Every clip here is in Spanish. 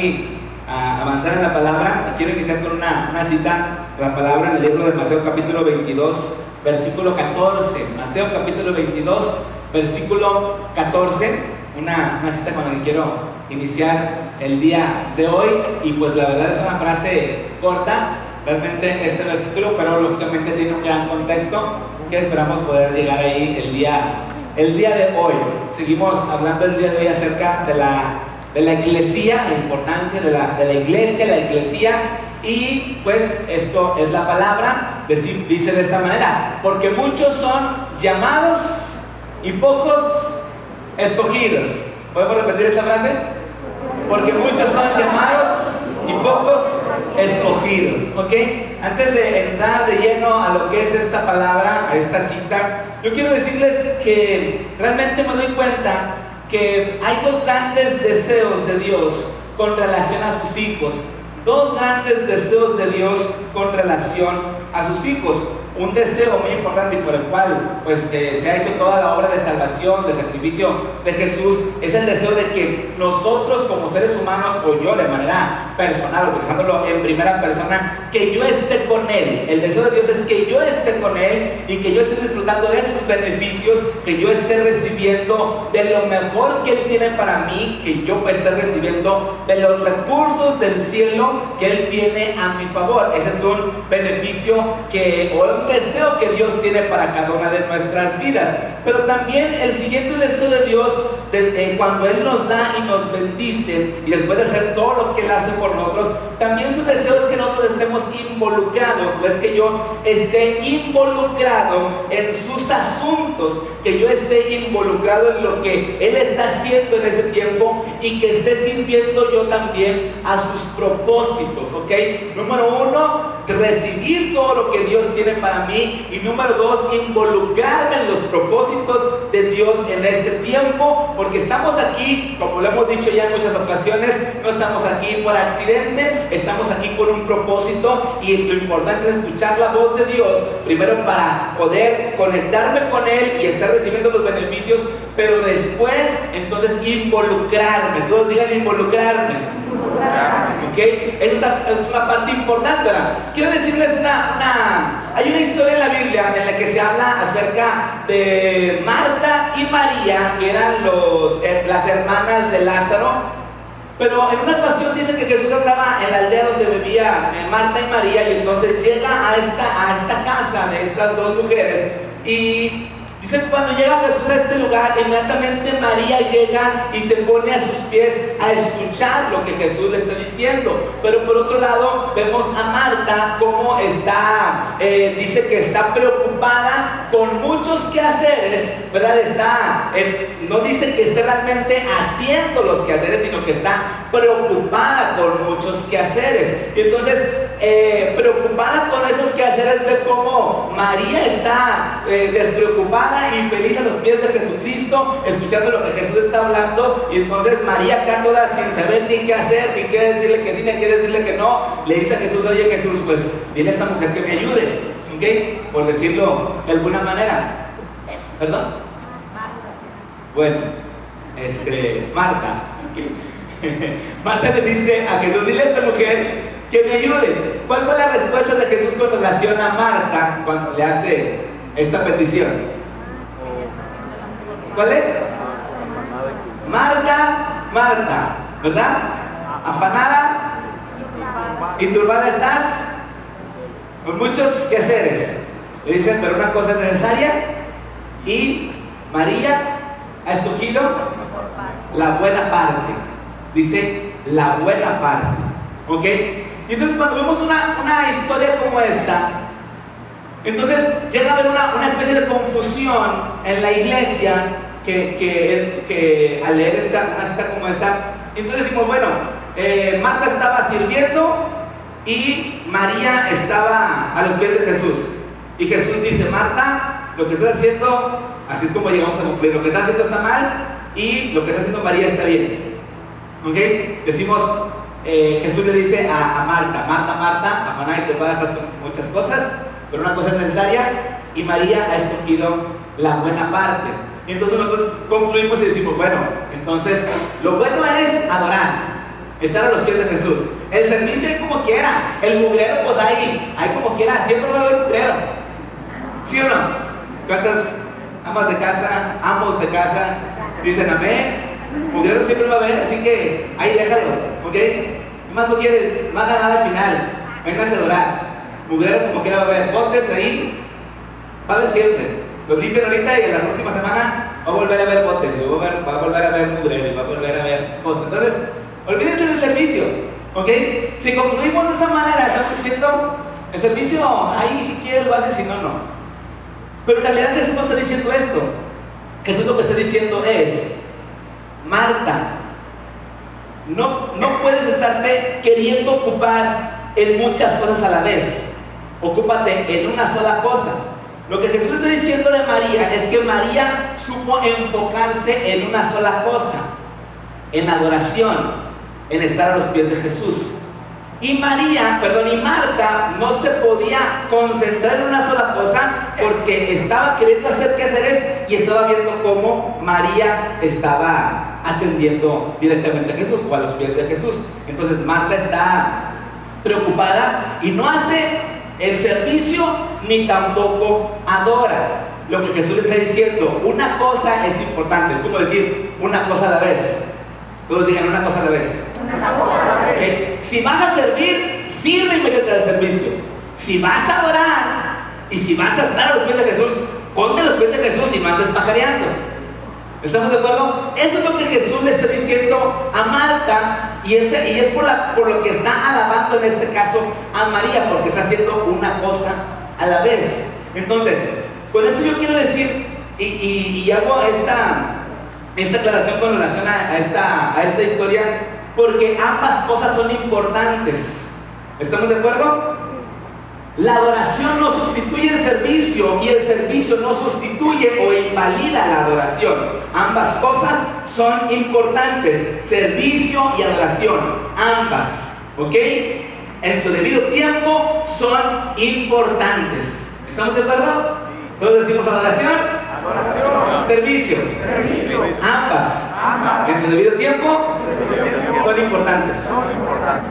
sí a avanzar en la palabra. Y quiero iniciar con una cita, la palabra en el libro de Mateo capítulo 22, versículo 14. Mateo capítulo 22, versículo 14, una cita con la que quiero iniciar el día de hoy. Y pues la verdad es una frase corta, realmente este versículo, pero lógicamente tiene un gran contexto que esperamos poder llegar ahí el día de hoy. Seguimos hablando el día de hoy acerca de la eclesía, la importancia de la iglesia, la eclesía. Y pues esto es la palabra, dice de esta manera: porque muchos son llamados y pocos escogidos. ¿Podemos repetir esta frase? Porque muchos son llamados y pocos escogidos. ¿Ok? Antes de entrar de lleno a lo que es esta palabra, a esta cita, yo quiero decirles que realmente me doy cuenta que hay dos grandes deseos de Dios con relación a sus hijos. Dos grandes deseos de Dios con relación a sus hijos. Un deseo muy importante y por el cual pues, se ha hecho toda la obra de salvación, de sacrificio de Jesús, es el deseo de que nosotros como seres humanos, o yo de manera personal, utilizándolo en primera persona, que yo esté con Él. El deseo de Dios es que yo esté con Él y que yo esté disfrutando de sus beneficios, que yo esté recibiendo de lo mejor que Él tiene para mí, que yo esté recibiendo de los recursos del cielo que Él tiene a mi favor. Ese es un beneficio un deseo que Dios tiene para cada una de nuestras vidas. Pero también el siguiente deseo de Dios, cuando Él nos da y nos bendice, y después de hacer todo lo que Él hace por nosotros, también su deseo es que nosotros estemos involucrados, o es que yo esté involucrado en sus asuntos, que yo esté involucrado en lo que Él está haciendo en este tiempo, y que esté sirviendo yo también a sus propósitos. ¿Ok? Número uno, recibir todo lo que Dios tiene para mí, y número dos, involucrarme en los propósitos de Dios en este tiempo, porque estamos aquí, como lo hemos dicho ya en muchas ocasiones, no estamos aquí por accidente, estamos aquí por un propósito, y lo importante es escuchar la voz de Dios, primero para poder conectarme con Él y estar recibiendo los beneficios, pero después, entonces, involucrarme. Todos digan involucrarme. ¿Ok? Esa es una parte importante. ¿Verdad? Quiero decirles hay una historia en la Biblia en la que se habla acerca de Marta y María, que eran las hermanas de Lázaro. Pero en una ocasión dice que Jesús andaba en la aldea donde vivía Marta y María, y entonces llega a esta casa de estas dos mujeres, y dice que cuando llega Jesús a este lugar, inmediatamente María llega y se pone a sus pies a escuchar lo que Jesús le está diciendo. Pero por otro lado, vemos a Marta como dice que está preocupada con muchos quehaceres, ¿verdad? No dice que esté realmente haciendo los quehaceres, sino que está preocupada con muchos quehaceres. Y entonces, preocupada con esos quehaceres, ve cómo María está despreocupada y feliz a los pies de Jesucristo, escuchando lo que Jesús está hablando. Y entonces María, acá toda sin saber ni qué hacer, ni qué decirle que sí, ni qué decirle que no, le dice a Jesús: oye Jesús, pues dile a esta mujer que me ayude. ¿Ok? Por decirlo de alguna manera. ¿Perdón? Bueno, Marta. Marta le dice a Jesús: dile a esta mujer que me ayude. ¿Cuál fue la respuesta de Jesús con relación a Marta cuando le hace esta petición? ¿Cuál es? Marta, Marta, ¿verdad? Afanada y turbada estás con muchos quehaceres. Le dicen, pero una cosa es necesaria, y María ha escogido la buena parte. Dice, la buena parte. ¿Ok? Y entonces cuando vemos una historia como esta, entonces llega a haber una especie de confusión en la iglesia que al leer una cita como esta, entonces decimos, bueno, Marta estaba sirviendo y María estaba a los pies de Jesús. Y Jesús dice: Marta, lo que estás haciendo, así es como llegamos a cumplir, lo que estás haciendo está mal, y lo que está haciendo María está bien. ¿Ok? Decimos, Jesús le dice a Marta: Marta, afanada y turbada estás con muchas cosas, pero una cosa es necesaria, y María ha escogido la buena parte. Y entonces nosotros concluimos y decimos, bueno, entonces lo bueno es adorar, estar a los pies de Jesús. El servicio hay como quiera, el mugrero pues hay como quiera, siempre va a haber mugrero. ¿Sí o no? ¿Cuántas amos de casa dicen amén? Mugrero siempre va a haber, así que ahí déjalo, ¿ok? ¿Qué más lo quieres? Más nada al final, vénganse a orar. Mugrero como quiera va a haber, botes ahí, va a haber siempre. Los limpian ahorita y en la próxima semana va a volver a haber botes, va a volver a haber mugrero, va a volver a haber cosas. Entonces, olvídense del servicio, ¿ok? Si concluimos de esa manera, estamos diciendo, el servicio, ahí si quieres lo haces, si no, no. Pero en realidad Jesús no está diciendo esto. Jesús lo que está diciendo es, Marta, no puedes estarte queriendo ocupar en muchas cosas a la vez. Ocúpate en una sola cosa. Lo que Jesús está diciendo de María es que María supo enfocarse en una sola cosa, en adoración, en estar a los pies de Jesús. Y Marta no se podía concentrar en una sola cosa porque estaba queriendo hacer quehaceres y estaba viendo cómo María estaba atendiendo directamente a Jesús o a los pies de Jesús. Entonces Marta está preocupada y no hace el servicio ni tampoco adora. Lo que Jesús le está diciendo, una cosa es importante, es como decir una cosa a la vez. Todos digan una cosa a la vez. Okay. Si vas a servir, sirve y métete al servicio. Si vas a adorar y si vas a estar a los pies de Jesús, ponte a los pies de Jesús y no andes pajareando. ¿Estamos de acuerdo? Eso es lo que Jesús le está diciendo a Marta y es por lo que está alabando en este caso a María, porque está haciendo una cosa a la vez. Entonces, con esto yo quiero decir y hago esta aclaración con relación a esta historia, porque ambas cosas son importantes. ¿Estamos de acuerdo? La adoración no sustituye el servicio y el servicio no sustituye o invalida la adoración. Ambas cosas son importantes, servicio y adoración, ambas, ¿ok? En su debido tiempo son importantes. ¿Estamos de acuerdo? Todos decimos adoración, servicio. Ambas en su debido tiempo son importantes.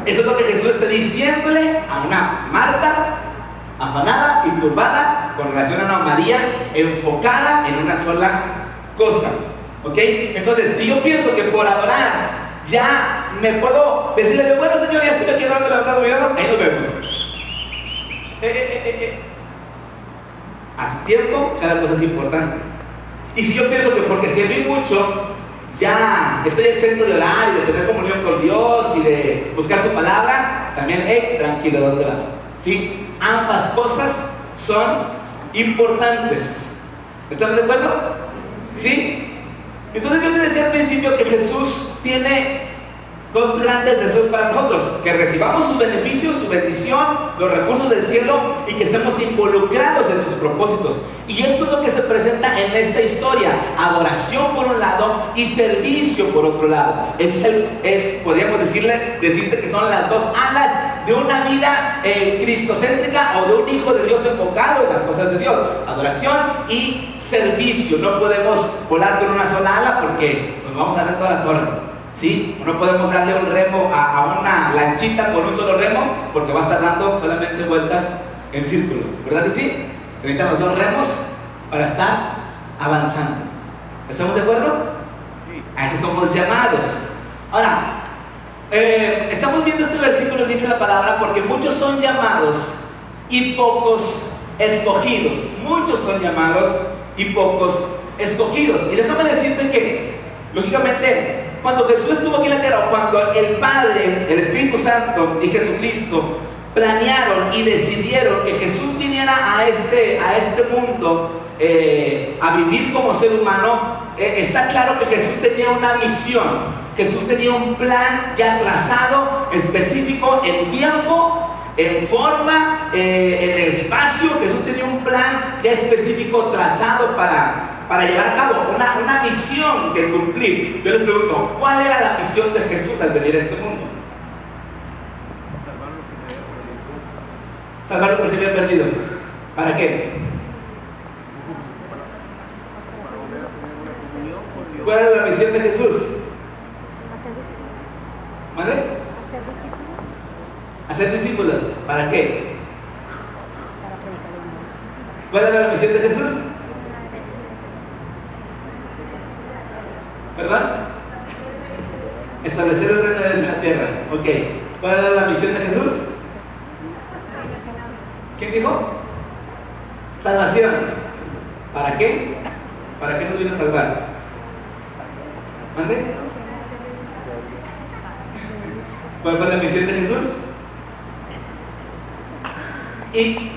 Eso es lo que Jesús está diciéndole a una Marta afanada y turbada con relación a una María enfocada en una sola cosa, ¿ok? Entonces, si yo pienso que por adorar ya me puedo decirle, bueno Señor, ya estoy aquí adorando, levantando mis manos, ahí nos vemos. A su tiempo, cada cosa es importante. Y si yo pienso que porque serví mucho, ya estoy exento de orar y de tener comunión con Dios y de buscar su palabra, también, tranquilo, ¿dónde va? ¿Sí? Ambas cosas son importantes. ¿Estamos de acuerdo? ¿Sí? Entonces yo te decía al principio que Jesús tiene dos grandes deseos para nosotros: que recibamos sus beneficios, su bendición, los recursos del cielo y que estemos involucrados en sus propósitos. Y esto es lo que se presenta en esta historia: adoración por un lado y servicio por otro lado. Podríamos decirse que son las dos alas de una vida cristocéntrica o de un hijo de Dios enfocado en las cosas de Dios: adoración y servicio. No podemos volar con una sola ala porque nos vamos a dar toda la torre. ¿Sí? No podemos darle un remo a una lanchita con un solo remo porque va a estar dando solamente vueltas en círculo, ¿verdad que sí? Necesitamos dos remos para estar avanzando. ¿Estamos de acuerdo? A eso somos llamados. Ahora, estamos viendo este versículo, dice la palabra, porque muchos son llamados y pocos escogidos. Muchos son llamados y pocos escogidos. Y déjame decirte que, lógicamente, cuando Jesús estuvo aquí en la tierra, o cuando el Padre, el Espíritu Santo y Jesucristo planearon y decidieron que Jesús viniera a este mundo a vivir como ser humano, está claro que Jesús tenía una misión. Jesús tenía un plan ya trazado, específico en tiempo, en forma, en espacio. Jesús tenía un plan ya específico trazado para llevar a cabo una misión que cumplir. Yo les pregunto, ¿cuál era la misión de Jesús al venir a este mundo? Salvar lo que se había perdido. ¿Para qué? ¿Cuál era la misión de Jesús? ¿Vale? Hacer discípulos. ¿Para qué? ¿Cuál era la misión de Jesús? ¿Perdón? Establecer el reino de Dios en la tierra. Ok. ¿Cuál era la misión de Jesús? ¿Quién dijo? Salvación. ¿Para qué? ¿Para qué nos vino a salvar? ¿Mande? ¿Cuál fue la misión de Jesús? Y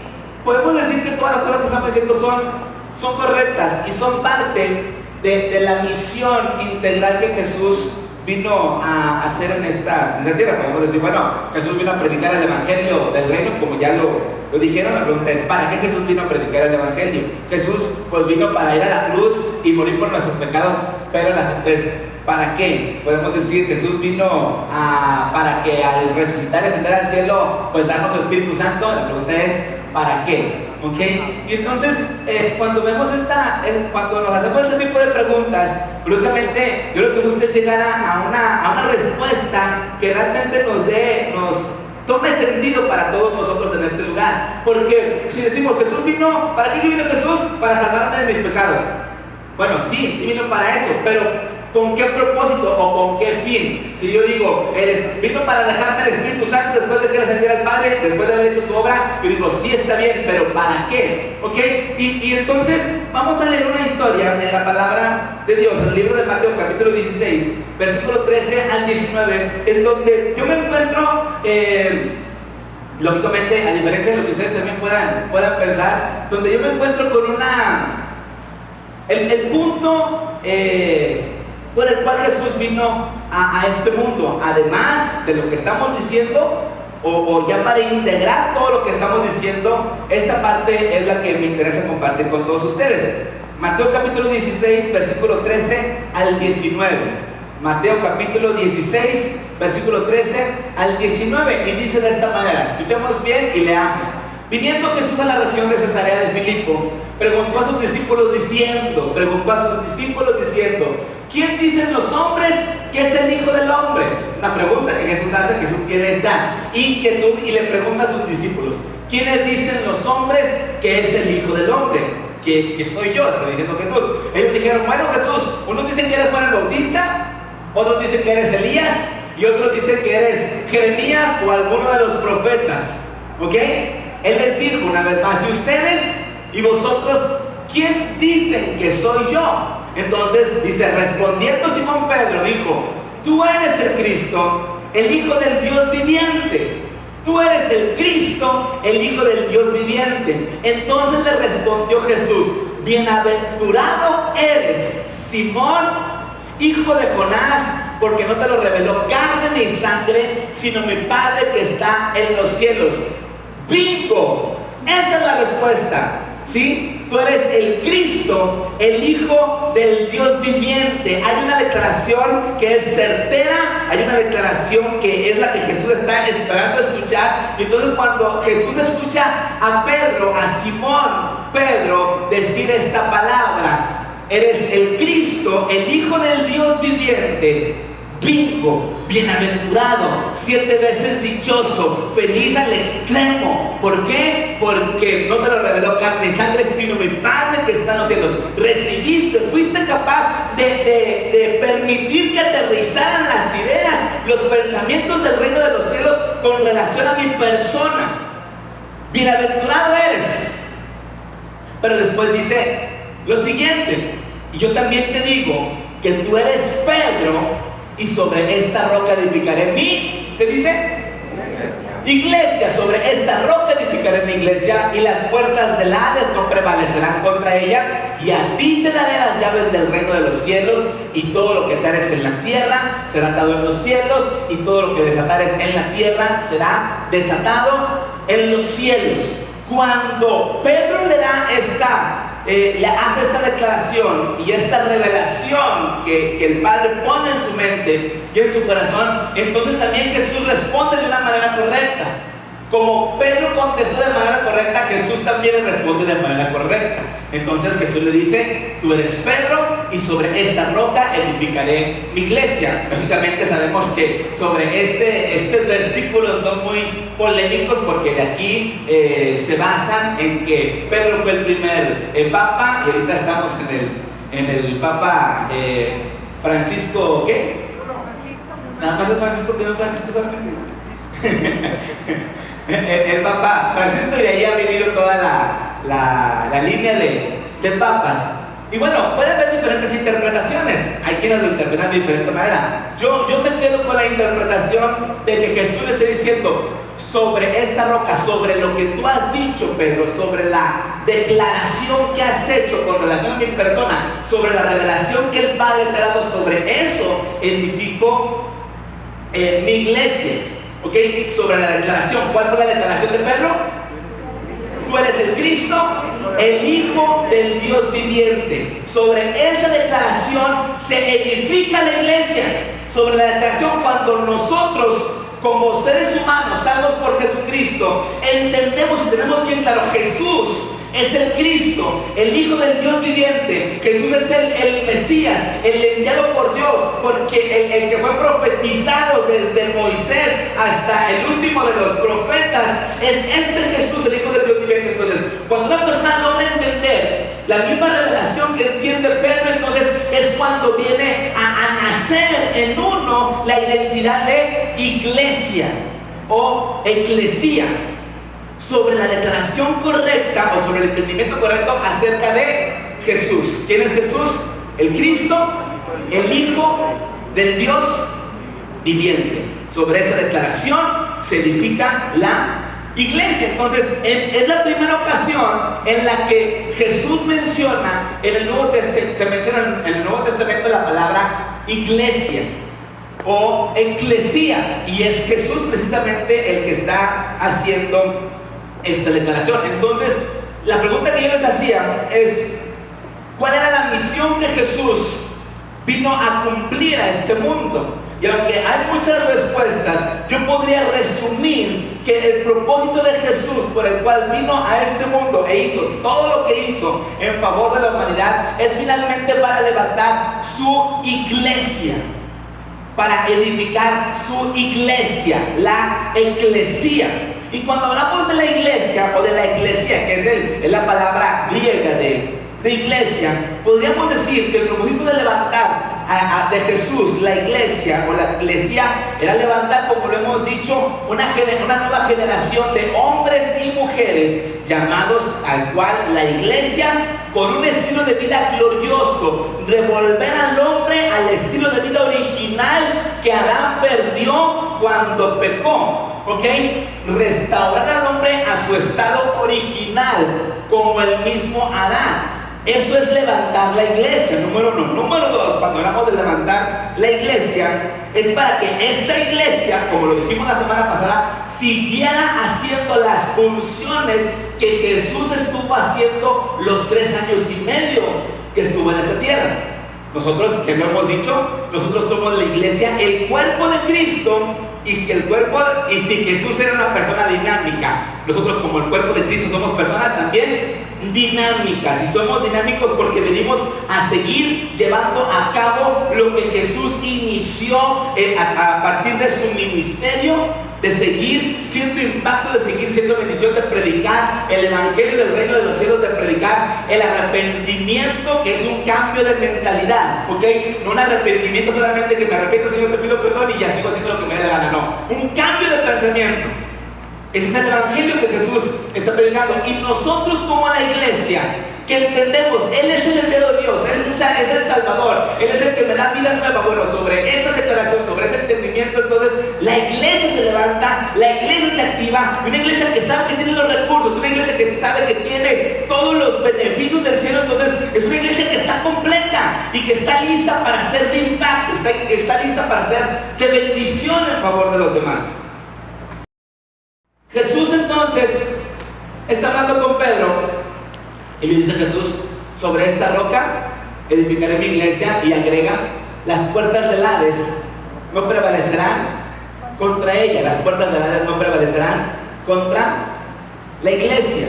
podemos decir que todas las cosas que estamos diciendo son correctas y son parte de la misión integral que Jesús vino a hacer en esta tierra. Podemos decir, bueno, Jesús vino a predicar el evangelio del reino, como ya lo dijeron. La pregunta es, ¿para qué Jesús vino a predicar el evangelio? Jesús pues vino para ir a la cruz y morir por nuestros pecados, pero ¿para qué? Podemos decir, Jesús vino para que al resucitar y ascender al cielo, pues darnos su Espíritu Santo. La pregunta es, ¿para qué? ¿Ok? Y entonces, cuando vemos cuando nos hacemos este tipo de preguntas, lógicamente, yo lo que busco es llegar a una respuesta que realmente nos tome sentido para todos nosotros en este lugar. Porque si decimos, Jesús vino, ¿para qué vino Jesús? Para salvarme de mis pecados. Bueno, sí vino para eso, pero ¿con qué propósito o con qué fin? Si yo digo, vino para dejarme el Espíritu Santo después de que le ascendiera al Padre, después de haber hecho su obra, yo digo, sí está bien, pero ¿para qué? ¿Ok? Y entonces vamos a leer una historia en la palabra de Dios, en el libro de Mateo capítulo 16, versículo 13 al 19, en donde yo me encuentro, lógicamente, a diferencia de lo que ustedes también puedan pensar, donde yo me encuentro con el punto por el cual Jesús vino a este mundo, además de lo que estamos diciendo, o ya para integrar todo lo que estamos diciendo, esta parte es la que me interesa compartir con todos ustedes. Mateo capítulo 16, versículo 13 al 19. Mateo capítulo 16, versículo 13 al 19, y dice de esta manera, escuchemos bien y leamos. Viniendo Jesús a la región de Cesarea de Filipo, preguntó a sus discípulos diciendo, ¿quién dicen los hombres que es el Hijo del Hombre? Es una pregunta que Jesús hace. Jesús tiene esta inquietud y le pregunta a sus discípulos, ¿quiénes dicen los hombres que es el Hijo del Hombre? Que soy yo, estoy diciendo Jesús. Ellos dijeron, bueno, Jesús, unos dicen que eres Juan el Bautista, otros dicen que eres Elías, y otros dicen que eres Jeremías o alguno de los profetas. ¿Ok? Él les dijo una vez más, ¿y ustedes y vosotros quién dicen que soy yo? Entonces dice, respondiendo Simón Pedro, dijo, tú eres el Cristo, el Hijo del Dios viviente. Tú eres el Cristo, el Hijo del Dios viviente. Entonces le respondió Jesús, bienaventurado eres, Simón, hijo de Jonás, porque no te lo reveló carne ni sangre, sino mi Padre que está en los cielos. ¡Bingo! Esa es la respuesta, ¿sí? Tú eres el Cristo, el Hijo del Dios viviente. Hay una declaración que es certera, hay una declaración que es la que Jesús está esperando escuchar. Y entonces cuando Jesús escucha a Pedro, a Simón Pedro, decir esta palabra, eres el Cristo, el Hijo del Dios viviente, bingo, bienaventurado, 7 veces dichoso, feliz al extremo. ¿Por qué? Porque no te lo reveló carne y sangre, sino mi Padre que está en los cielos. Recibiste, fuiste capaz de permitir que aterrizaran las ideas, los pensamientos del reino de los cielos con relación a mi persona. Bienaventurado eres. Pero después dice lo siguiente, y yo también te digo que tú eres Pedro, y sobre esta roca edificaré ¿qué dice? Iglesia, sobre esta roca edificaré mi iglesia, y las puertas del Hades no prevalecerán contra ella, y a ti te daré las llaves del reino de los cielos, y todo lo que atares en la tierra será atado en los cielos, y todo lo que desatares en la tierra será desatado en los cielos. Cuando Pedro le da le hace esta declaración y esta revelación que el Padre pone en su mente y en su corazón, entonces también Jesús responde de una manera correcta. Como Pedro contestó de manera correcta, Jesús también le responde de manera correcta. Entonces Jesús le dice, tú eres Pedro, y sobre esta roca edificaré mi iglesia. Lógicamente sabemos que sobre este versículo son muy polémicos porque de aquí se basan en que Pedro fue el primer papa y ahorita estamos en el papa Francisco, ¿qué? Nada más es Francisco, ¿qué es Francisco solamente? el Papa Francisco, y de ahí ha venido toda la línea de papas. Y bueno, puede haber diferentes interpretaciones. Hay quienes lo interpretan de diferente manera. Yo me quedo con la interpretación de que Jesús le está diciendo: sobre esta roca, sobre lo que tú has dicho, Pedro, sobre la declaración que has hecho con relación a mi persona, sobre la revelación que el Padre te ha dado, sobre eso edifico mi iglesia. ¿Ok? Sobre la declaración. ¿Cuál fue la declaración de Pedro? Tú eres el Cristo, el Hijo del Dios viviente. Sobre esa declaración se edifica la iglesia. Sobre la declaración, cuando nosotros, como seres humanos salvos por Jesucristo, entendemos y tenemos bien claro: Jesús es el Cristo, el Hijo del Dios viviente. Jesús es el Mesías, el enviado por Dios, porque el que fue profetizado desde Moisés hasta el último de los profetas es este Jesús, el Hijo del Dios viviente. Entonces, cuando una persona logra entender la misma revelación que entiende Pedro, entonces es cuando viene a nacer en uno la identidad de iglesia o eclesía, sobre la declaración correcta o sobre el entendimiento correcto acerca de Jesús. ¿Quién es Jesús? El Cristo, el Hijo del Dios viviente. Sobre esa declaración se edifica la iglesia. Entonces, es la primera ocasión en la que Jesús menciona en el Nuevo Testamento, se menciona en el Nuevo Testamento la palabra iglesia o eclesía, y es Jesús precisamente el que está haciendo esta declaración. Entonces, la pregunta que yo les hacía es: ¿cuál era la misión que Jesús vino a cumplir a este mundo? Y aunque hay muchas respuestas, yo podría resumir que el propósito de Jesús, por el cual vino a este mundo e hizo todo lo que hizo en favor de la humanidad, es finalmente para levantar su iglesia, para edificar su iglesia, la eclesía. Y cuando hablamos de la iglesia o de la eclesia, que es la palabra griega de iglesia, podríamos decir que el propósito de levantar de Jesús la iglesia o la eclesia era levantar, como lo hemos dicho, una nueva generación de hombres y mujeres llamados al cual la iglesia, con un estilo de vida glorioso, devolver al hombre al estilo de vida original que Adán perdió cuando pecó. ¿Ok? Restaurar al hombre a su estado original como el mismo Adán. Eso es levantar la iglesia, número uno. Número dos, cuando hablamos de levantar la iglesia, es para que esta iglesia, como lo dijimos la semana pasada, siguiera haciendo las funciones que Jesús estuvo haciendo los 3 años y medio que estuvo en esta tierra. Nosotros, que lo hemos dicho, nosotros somos la iglesia, el cuerpo de Cristo. Y si Jesús era una persona dinámica, nosotros como el cuerpo de Cristo somos personas también dinámicas. Y somos dinámicos porque venimos a seguir llevando a cabo lo que Jesús inició a partir de su ministerio, de seguir siendo impacto, de seguir siendo bendición, de predicar el evangelio del reino de los cielos, de predicar el arrepentimiento, que es un cambio de mentalidad, ¿ok? No un arrepentimiento solamente que me arrepiento, Señor, te pido perdón y ya sigo haciendo lo que me dé la gana, no, un cambio de pensamiento. Ese es el evangelio que Jesús está predicando. Y nosotros como la iglesia, que entendemos, Él es el enviado de Dios, Él es el Salvador, Él es el que me da vida nueva. Bueno, sobre esa declaración, sobre ese entendimiento, entonces la iglesia se levanta, la iglesia se activa, una iglesia que sabe que tiene los recursos, una iglesia que sabe que tiene todos los beneficios del cielo. Entonces es una iglesia que está completa y que está lista para ser de impacto, está lista para ser de bendición en favor de los demás. Jesús entonces está hablando con Pedro y le dice a Jesús: sobre esta roca edificaré mi iglesia, y agrega: las puertas del Hades no prevalecerán contra ella. Las puertas del Hades no prevalecerán contra la iglesia.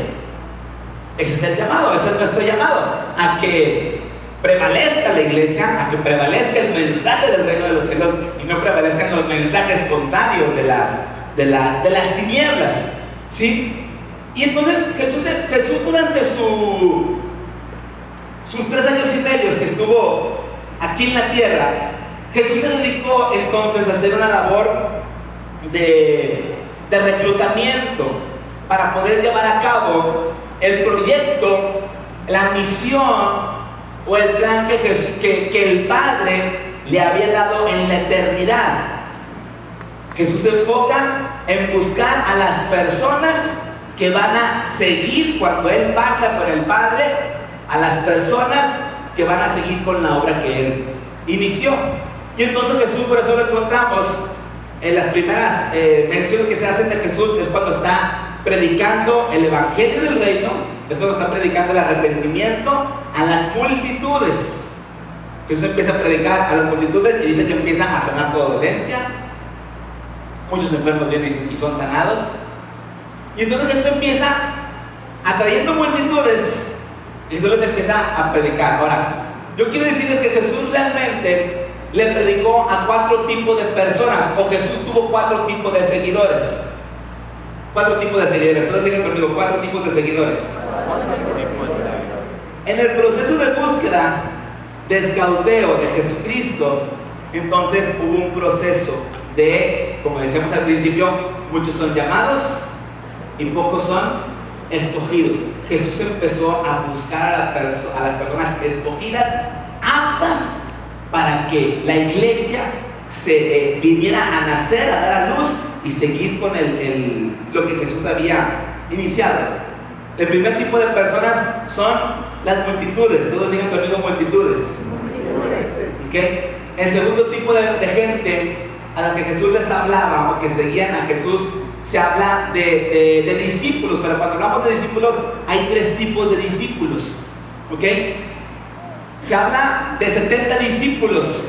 Ese es el llamado, ese es nuestro llamado, a que prevalezca la iglesia, a que prevalezca el mensaje del reino de los cielos y no prevalezcan los mensajes espontáneos de las tinieblas, ¿sí? Y entonces Jesús durante sus 3 años y medio que estuvo aquí en la tierra, Jesús se dedicó entonces a hacer una labor de reclutamiento para poder llevar a cabo el proyecto, la misión o el plan que el Padre le había dado en la eternidad. Jesús se enfoca en buscar a las personas que van a seguir cuando Él parta con el Padre, a las personas que van a seguir con la obra que Él inició. Y entonces Jesús, por eso lo encontramos en las primeras menciones que se hacen de Jesús, es cuando está predicando el Evangelio del Reino, es cuando está predicando el arrepentimiento a las multitudes. Jesús empieza a predicar a las multitudes y dice que empieza a sanar toda dolencia. Muchos enfermos vienen y son sanados. Y entonces Jesús empieza atrayendo multitudes y Jesús les empieza a predicar. Ahora, yo quiero decirles que Jesús realmente le predicó a 4 tipos de personas, o Jesús tuvo 4 tipos de seguidores. 4 tipos de seguidores. Todos digan conmigo, 4 tipos de seguidores. En el proceso de búsqueda, de escauteo de Jesucristo, entonces hubo un proceso de, como decíamos al principio, muchos son llamados y pocos son escogidos. Jesús empezó a buscar a las personas escogidas, aptas para que la iglesia se viniera a nacer, a dar a luz y seguir con lo que Jesús había iniciado. El primer tipo de personas son las multitudes. Todos digan conmigo, multitudes. ¿Okay? El segundo tipo de gente a la que Jesús les hablaba o que seguían a Jesús, se habla de discípulos, pero cuando hablamos de discípulos hay 3 tipos de discípulos. ¿Ok? Se habla de 70 discípulos,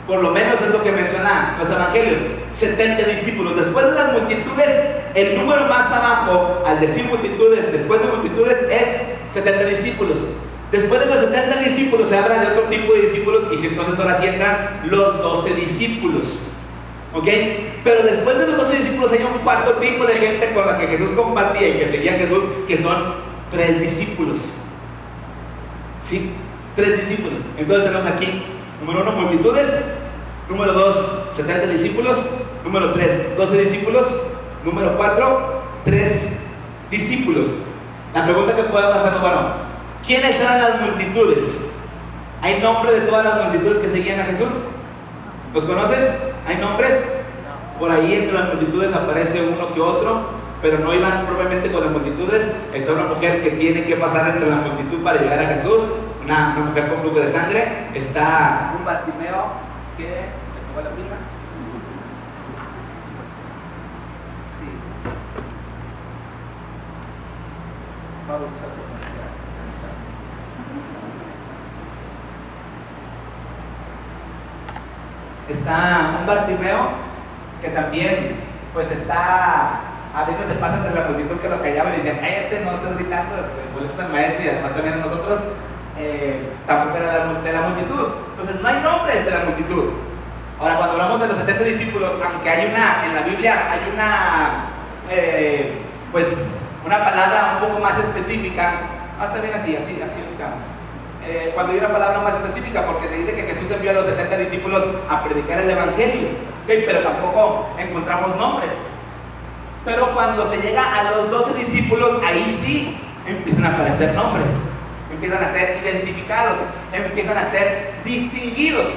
por lo menos es lo que mencionan los evangelios, 70 discípulos. Después de las multitudes, el número más abajo, al decir multitudes, después de multitudes, es 70 discípulos. Después de los 70 discípulos se habla de otro tipo de discípulos, y si entonces ahora sí entran los 12 discípulos. ¿Ok? Pero después de los 12 discípulos hay un 4 tipo de gente con la que Jesús compartía y que seguía a Jesús, que son 3 discípulos. ¿Sí? 3 discípulos. Entonces tenemos aquí, número 1, multitudes. Número 2, 70 discípulos. Número 3, 12 discípulos. Número 4, 3 discípulos. La pregunta que puede pasar, bueno, ¿quiénes eran las multitudes? ¿Hay nombre de todas las multitudes que seguían a Jesús? ¿Los conoces? ¿Hay nombres? Por ahí entre las multitudes aparece uno que otro, pero no iban propiamente con las multitudes. Está una mujer que tiene que pasar entre la multitud para llegar a Jesús, una mujer con flujo de sangre. Está un Bartimeo que se acabó la pila. Sí. Vamos a está un Bartimeo que también pues está abriéndose paso entre la multitud, que lo callaban y decían, cállate, no estés gritando, molestas al maestro y además también a nosotros. Tampoco era de la multitud. Entonces no hay nombres de la multitud. Ahora, cuando hablamos de los 70 discípulos, aunque hay en la Biblia hay pues una palabra un poco más específica, está bien así buscamos. Cuando hay una palabra más específica, porque se dice que Jesús envió a los 70 discípulos a predicar el Evangelio, ¿okay? Pero tampoco encontramos nombres. Pero cuando se llega a los 12 discípulos, ahí sí empiezan a aparecer nombres, empiezan a ser identificados, empiezan a ser distinguidos.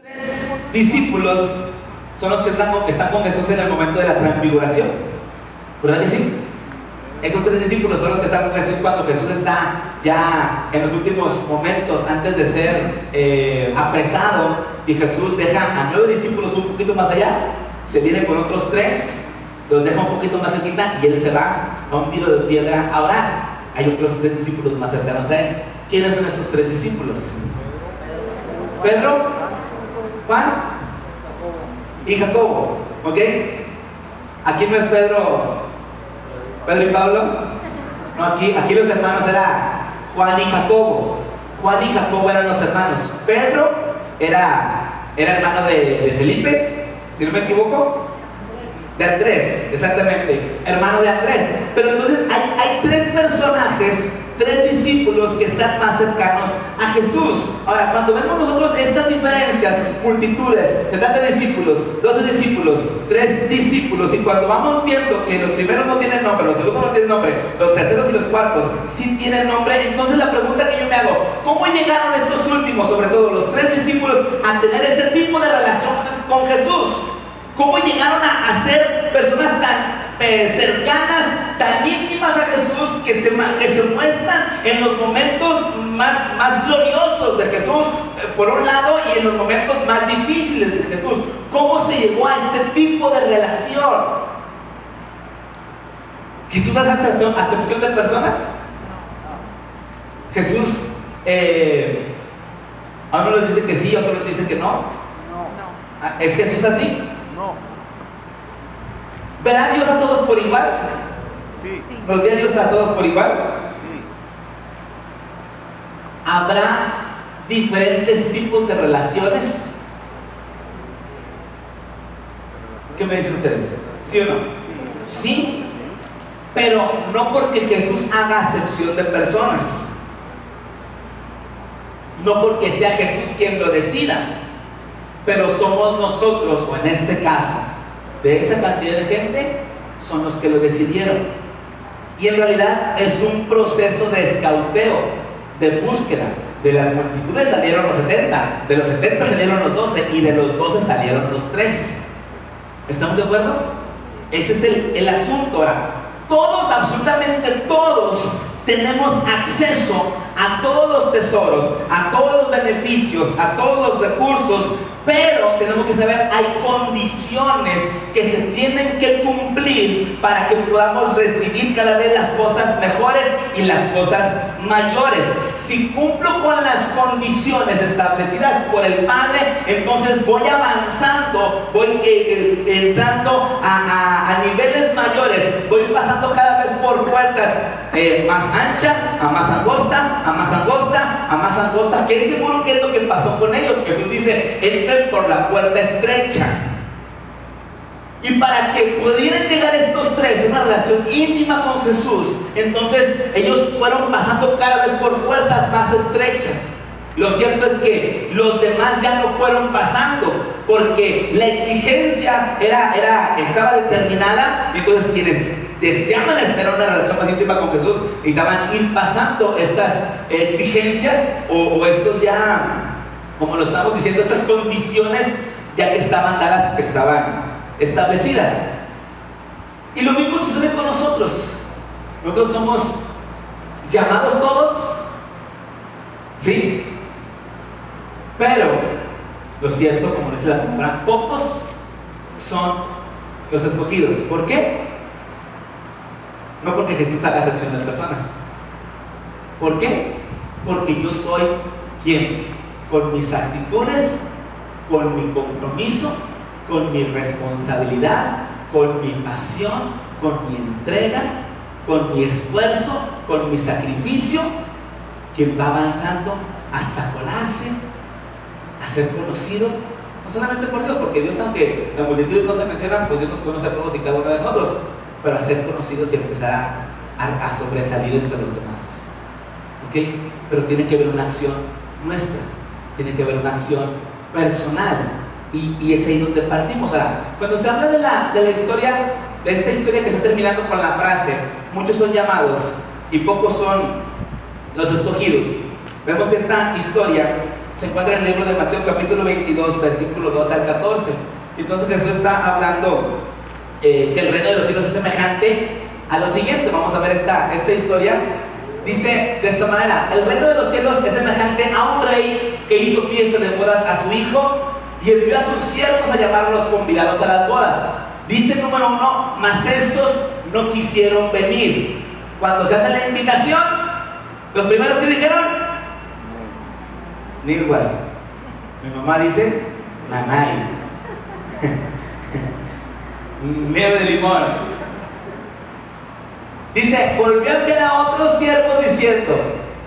3 discípulos son los que están con Jesús en el momento de la transfiguración, ¿verdad que sí? Esos 3 discípulos son los que están con Jesús cuando Jesús está ya en los últimos momentos antes de ser apresado, y Jesús deja a 9 discípulos un poquito más allá, se viene con otros 3, los deja un poquito más cerquita y él se va a un tiro de piedra a orar. Hay otros 3 discípulos más cercanos a él. ¿Quiénes son estos 3 discípulos? Pedro, Juan y Jacobo. ¿Ok? Aquí no es Pedro y Pablo. No, aquí los hermanos eran Juan y Jacobo. Juan y Jacobo eran los hermanos. Pedro era hermano de Felipe, si no me equivoco. De Andrés, exactamente, hermano de Andrés. Pero entonces hay tres personajes, tres discípulos que están más cercanos a Jesús. Ahora, cuando vemos nosotros estas diferencias, multitudes, 70 discípulos, 12 discípulos, 3 discípulos, y cuando vamos viendo que los primeros no tienen nombre, los segundos no tienen nombre, los terceros y los cuartos sí tienen nombre, entonces la pregunta que yo me hago, ¿cómo llegaron estos últimos, sobre todo los 3 discípulos, a tener este tipo de relación con Jesús? ¿Cómo llegaron a ser personas tan cercanas, tan íntimas a Jesús, que se muestran en los momentos más gloriosos de Jesús, por un lado, y en los momentos más difíciles de Jesús? ¿Cómo se llegó a este tipo de relación? ¿Jesús hace acepción de personas? Jesús, a uno les dice que sí, a otros les dice que no. ¿Es Jesús así? ¿Verá a Dios a todos por igual? Sí. ¿Nos ve a Dios a todos por igual? Sí. ¿Habrá diferentes tipos de relaciones? ¿Qué me dicen ustedes? ¿Sí o no? Sí, pero no porque Jesús haga acepción de personas, no porque sea Jesús quien lo decida, pero somos nosotros, o en este caso, de esa cantidad de gente, son los que lo decidieron. Y en realidad es un proceso de escauteo, de búsqueda. De las multitudes salieron los 70, de los 70 salieron los 12, y de los 12 salieron los 3. ¿Estamos de acuerdo? Ese es el asunto. Ahora, todos, absolutamente todos, tenemos acceso a todos los tesoros, a todos los beneficios, a todos los recursos, pero tenemos que saber, hay condiciones que se tienen que cumplir para que podamos recibir cada vez las cosas mejores y las cosas mayores. Si cumplo con las condiciones establecidas por el Padre, entonces voy avanzando, voy entrando a niveles mayores, voy pasando cada vez por puertas más anchas, a más angosta, a más angosta, a más angosta, que es seguro que es lo que pasó con ellos. Jesús dice, entren por la puerta estrecha. Y para que pudieran llegar estos 3 en una relación íntima con Jesús, entonces ellos fueron pasando cada vez por puertas más estrechas. Lo cierto es que los demás ya no fueron pasando, porque la exigencia estaba determinada, y entonces quienes deseaban estar en una relación más íntima con Jesús necesitaban ir pasando estas exigencias o estos ya, como lo estamos diciendo, estas condiciones ya que estaban dadas, que estaban establecidas. Y lo mismo sucede con nosotros. Nosotros somos llamados todos, ¿sí? Pero lo cierto, como dice la palabra, pocos son los escogidos. ¿Por qué? No porque Jesús haga acepción de personas. ¿Por qué? Porque yo soy quien, con mis actitudes, con mi compromiso, con mi responsabilidad, con mi pasión, con mi entrega, con mi esfuerzo, con mi sacrificio, quien va avanzando hasta colarse, a ser conocido, no solamente por Dios, porque Dios, aunque la multitud no se menciona, pues Dios nos conoce a todos y cada uno de nosotros, pero a ser conocidos y empezar a sobresalir entre los demás. ¿Ok? Pero tiene que haber una acción nuestra, tiene que haber una acción personal, y es ahí donde partimos. Ahora, cuando se habla de la historia, de esta historia que está terminando con la frase, muchos son llamados y pocos son los escogidos, vemos que esta historia se encuentra en el libro de Mateo capítulo 22, versículo 2 al 14. Entonces Jesús está hablando que el reino de los cielos es semejante a lo siguiente. Vamos a ver esta historia. Dice de esta manera: el reino de los cielos es semejante a un rey que hizo fiesta de bodas a su hijo y envió a sus siervos a llamarlos convidados a las bodas. Dice número 1, mas estos no quisieron venir. Cuando se hace la invitación, los primeros que dijeron, Nirguas. Mi mamá dice, nanay. Nieve de limón. Dice, volvió a enviar a otros siervos diciendo,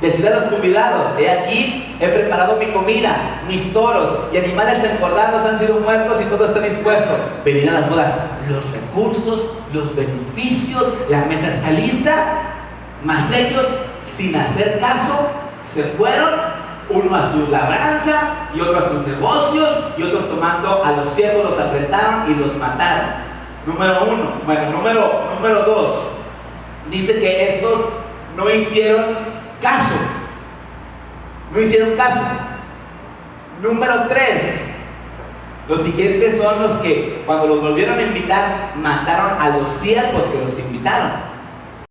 decid a los convidados: he aquí, he preparado mi comida, mis toros y animales engordados han sido muertos y todo está dispuesto. Venid a las bodas. Los recursos, los beneficios, la mesa está lista, mas ellos, sin hacer caso, se fueron, uno a su labranza y otro a sus negocios, y otros tomando a los siervos los apretaron y los mataron. Número uno. Bueno, número dos, dice que estos no hicieron caso. No hicieron caso. Número tres, los siguientes son los que, cuando los volvieron a invitar, mataron a los siervos que los invitaron.